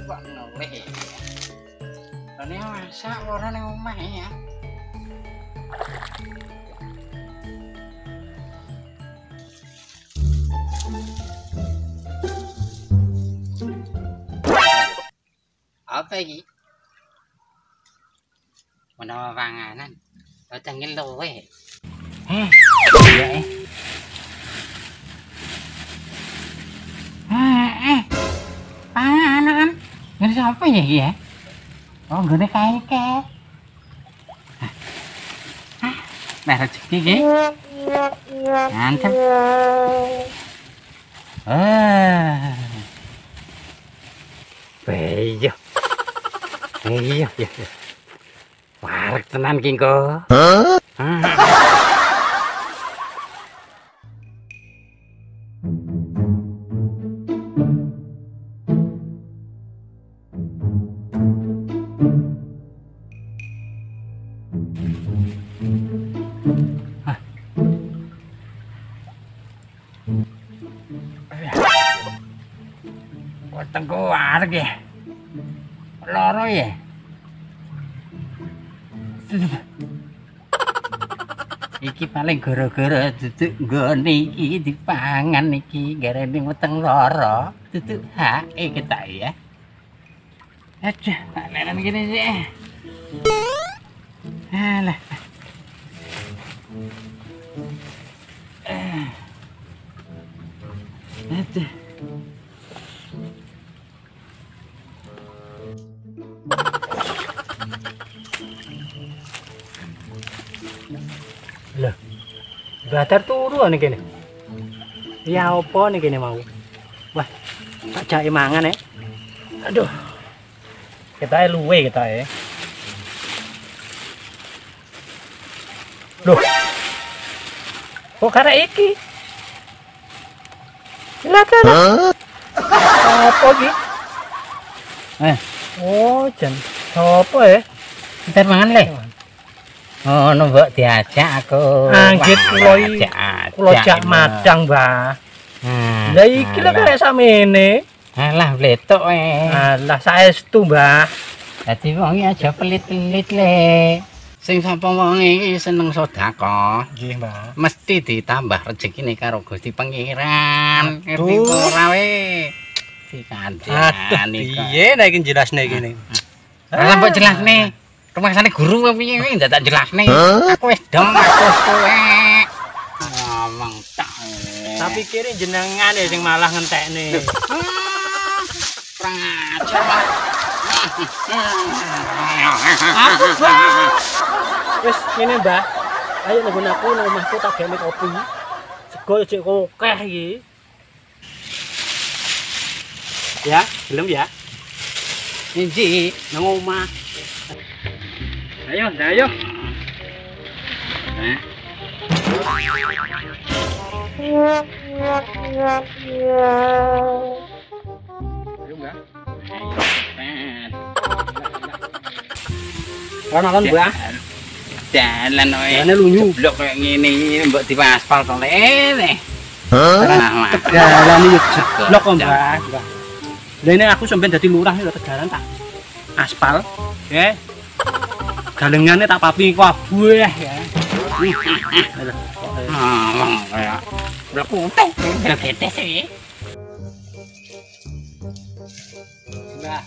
kok noleh. Ini masak orang yang omah ya. Apa ini? Menawa panganan. Bocah ngeluwe. Iya panganan. Ngene sapa ya iki ya? Oh, nggone kae. Nah, rezeki iki. Mantep. Iya. Iya. Wareg tenan ki kok. Wetengku wareg ya. Loro ya. Iki paling gara-gara duduk nggone iki dipangan iki garane weteng lara duduk hake ketak ya. Aduh, tak leren gini sih. Alah. Aduh. Lah, batar turu ane kene. Ya opo nih kene mau? Wah, tak jake mangan ya. Aduh. Kita luwe kita ya. Duh. Kok karek iki? Silakan. Apa iki? Oh, jan. Apa ya? Kita mangan le. Oh, mbok diajak aku. Anggit kula jak madang, Mbah. Lah iki lho karek samene. Alah bletok Alah saestu, Mbah. Dadi wong iki aja pelit-pelit le. Sing sapa wong iki seneng sedekah. Nggih, Mbah. Mesti ditambah rezekine karo Gusti Pangeran. Ngerti ora we? Dikandhani kok. Piye nek iki jelasne kene? Lah mbok jelasne. Rumangsane guru apa piye ndak tak jelasne. Aku wis dong aku kowe. Ngomong tak. Tak pikire jenengan sing malah ngentekne. Kurang ajar, Pak. Aku, Mbah. Wis ngene, Mbah. Ayo nang aku nang omahku tak gawe kopi. Sego cek kokeh iki. Ya, belum ya? Inji nang omah. Ayo. Ayo, Mbak. Kan Mbak. Dalan wae. Dalan lunyu. Blok kayak ngene mbok diaspal to le. Dalan iki jeblok kok, Mbak. Lah ini aku sampean dadi lurah iki tegaran tak aspal. Nggih. Galengannya tak papi kabeh ya. Kayak blok putih, blok gede sih. Mbak,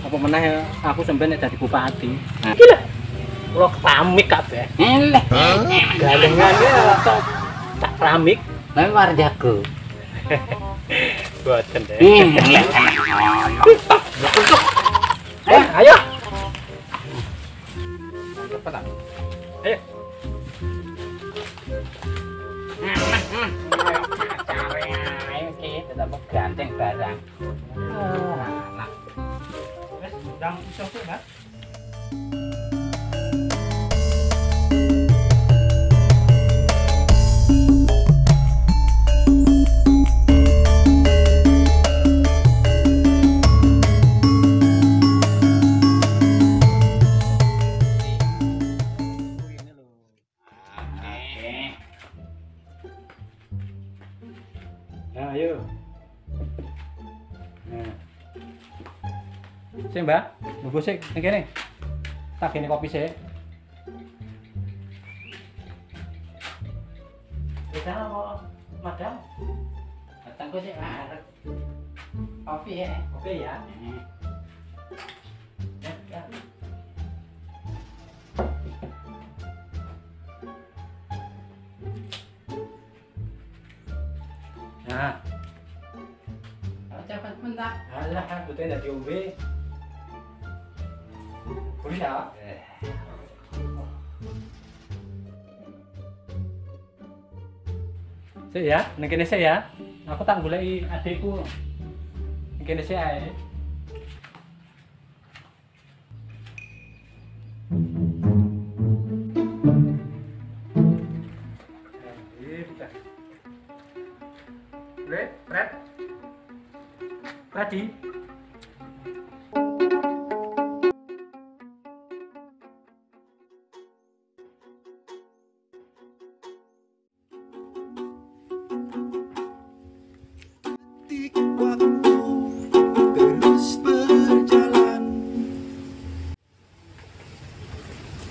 apa meneh aku sampeyan nek dadi bupati. Iki lho. Kula keramik kabeh. Eleh. Galengannya tak keramik, lha war jago. Boten deh. Ayo. Ayo. Ayo kita dapat ganteng barang. Nah. Wes ndang iso Mas. Ayo. Nah. Sik, Mbak. Mbok sik ning kene. Tak kene kopi sik. Kita mau madam. Datang kok sih, Pak. Kopi ya. Oke ya. Ya. Nah, Cepet pun tak. alah butane dadi ombe. Boleh ya? Sik ya, ning kene sik ya. Aku tak goleki adikku. Ning kene sik ae. Red. Ready? Waktu terus berjalan,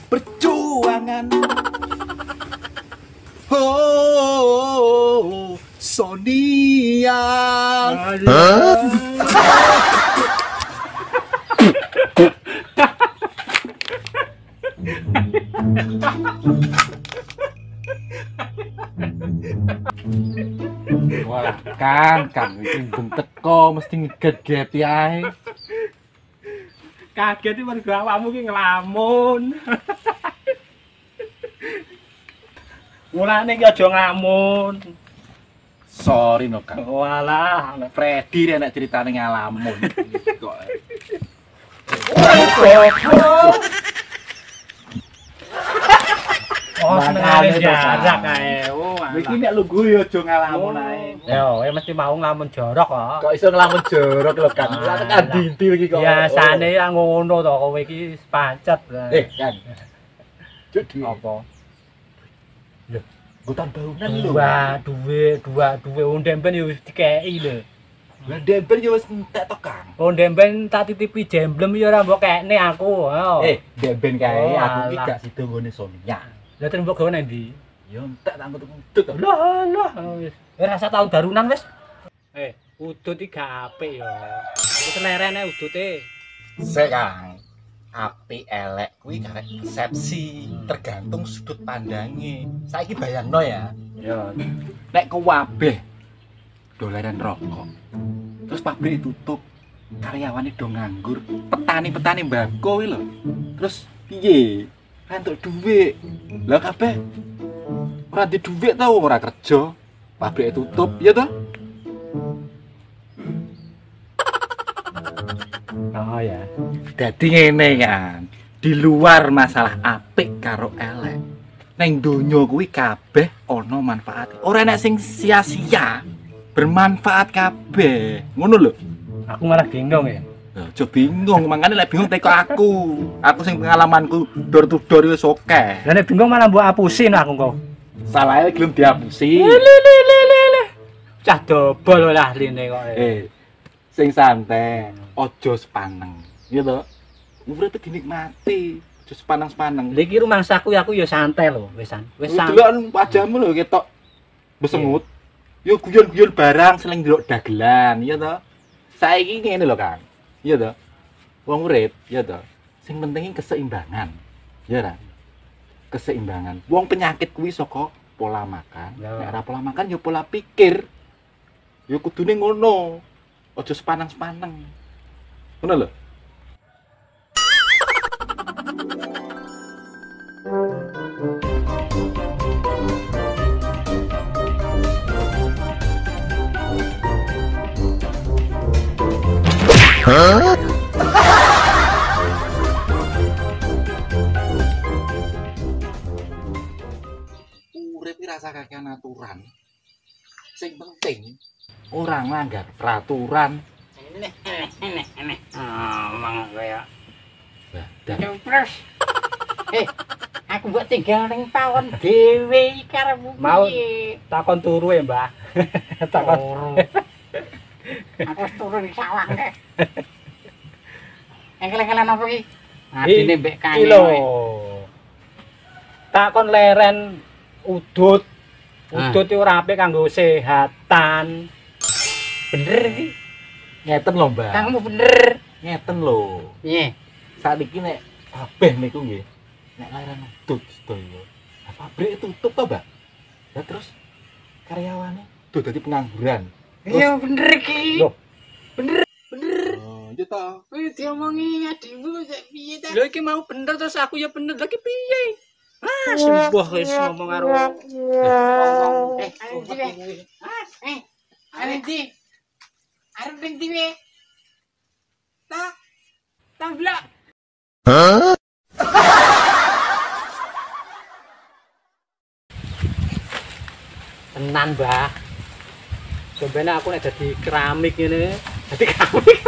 perjuangan. Oh, Sonia. Wah, Kang iki ben teko mesti ngegeti ae. Kaget iki mergo awakmu ki ngelamun. Mulane ki aja ngelamun. Sorry no, Kang. Walah, Nek Freddy nek ceritane ngalamun. Kok oh, Makane senengane to, jarak Kang. kae. Oh, iki nek lu guyu aja ngalamun ae. Yo, mesti mau ngelamun jorok kok. Kok iso ngalamun jorok lho, Kang. Lah tekan dinti iki kok. Biasane ya ngono to kowe iki pancet. Kang. Jadi Apa? Hutan bangunan lho. Dua ondemben yo wis dikeki lho. Lah demben yo wis entek to, Kang. Ondemben tak titipi jemblem yo ora mbok kekne aku. Demben kae Oh, aku iki alah. gak sida nggone Sonia. Lah terus mbok gawe nang ndi? Yo entek tak ngutut. Lah. Wis rasa tahun darunan wis. Udut iki gak apik yo. Wis lerene udute. Sik, Kang. Apik elek kuwi karek persepsi, tergantung sudut pandange. Saiki bayangno ya. Yo. Nek kabeh doleran rokok. Terus pabrik tutup, karyawane do nganggur, petani-petani mbako kuwi lho. Terus piye? Entuk dhuwit. Lah kabeh ora di dhuwit ta ora kerja. Pabrik tutup, ya toh? Oh ya. Dadi ngene kan. Di luar masalah apik karo elek. Neng donya kuwi kabeh ana manfaate. Ora enek sing sia-sia. Bermanfaat kabeh. Ngono lho. Aku malah gendong ya. Lah aja bingung, makane lek bingung teko aku. Aku sing pengalamanku door to door wis oke. Lah nek bingung malah mbok apusin aku kok. Salahe gelem diapusi. Cah dobol lah line kok. Sing santai, aja sepaneng. Ya to? Urip dinikmati, aja sepaneng-sepaneng. Lha iki rumangsaku ya aku ya santai lho, wisan. Wis santai. Delok wajahmu lho ketok besengut. Yo guyon-guyon barang seling delok dagelan, ya to? Saiki ngene lho, Kang. Ya to? Wong urip, ya to? Sing penting keseimbangan. Ya ra? Keseimbangan. Wong penyakit kuwi saka pola makan. Ya. Nek ora pola makan ya pola pikir. Ya kudune ngono. Aja sepaneng-sepaneng. Ngono lho. Urip iki rasa kakean aturan. Sing penting ora nglanggar peraturan. Mang kaya Dan Cempres. Aku buat tinggal ning pawon dhewe iki karepmu. mau takon turu ya, Mbah. Takon Aku wis turun di sawang kek. Engkel-engkelan apa ki? Adine mbek Iki lho. Tak kon leren udut. Udut iki ora apik kanggo kesehatan. Bener iki. Ngeten lho, Mbak. Kangmu bener. Ngeten lho. Piye? Saiki nek kabeh niku nggih. Nek leren udut sedaya. Lah pabrik tutup to, Mbak. Lah terus karyawane tuh dadi pengangguran. Iya bener iki. Loh. Oh, iya ta. Wis diomongi adikmu sik piye ta? Lho iki mau bener terus aku ya bener lagi piye? Ah, sumpah wis ngomong karo Ngomong. Arep ndi? Arep ning ndi we? Ta blak. tenan, Mbah. Sebenarnya aku nek dadi keramik ngene, dadi keramik.